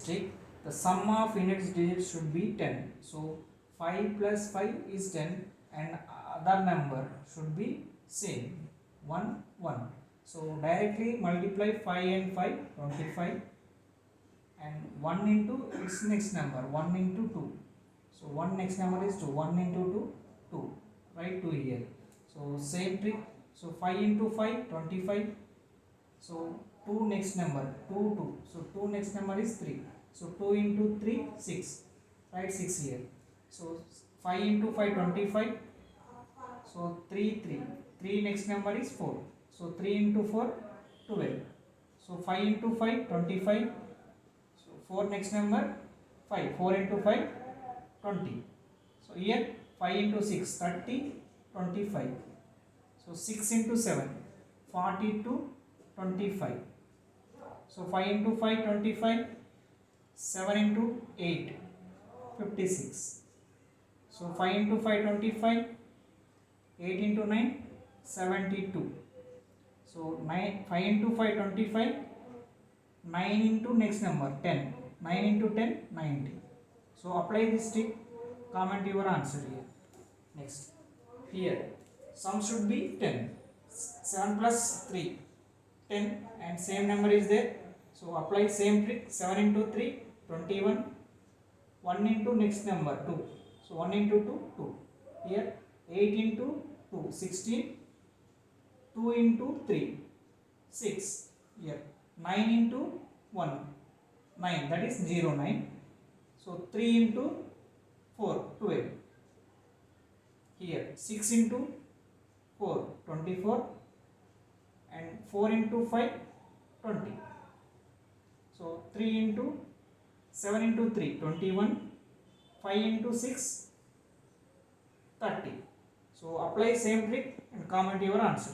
trick. The sum of index digits should be 10. So 5 plus 5 is 10 and other number should be same 1 1. So directly multiply 5 and 5 25 and 1 into its next number 1 into 2. So 1 next number is 2, 1 into 2 2, right, 2 here. So same trick. So 5 into 5 25. So 2 next number 2 2. So 2 next number is 3. So 2 into 3 6, right, 6 here. So 5 into 5 25. So 3 3. 3 next number is 4. So 3 into 4 12. So 5 into 5 25. So 4 next number 5. 4 into 5 20. So here 5 into 6 30 25. So 6 into 7 42 25. So 5 into 5 25. 7 into 8 56. So 5 into 5 25. 8 into 9 72. So 5 into 5 25. 9 into next number 10. 9 into 10 90. So apply this trick, comment your answer here. Next, here sum should be 10. 7 plus 3 10 and same number is there. So apply same trick. 7 into 3 21. 1 into next number 2. So 1 into 2 2. Here 8 into 2 16. 2 into 3 6. Here 9 into 1 9, that is 0 9. So 3 into 4 12. Here 6 into 4 24 and 4 into 5 20. So 3 into 7 into 3 21. 5 into 6 30. So apply same trick and comment your answer.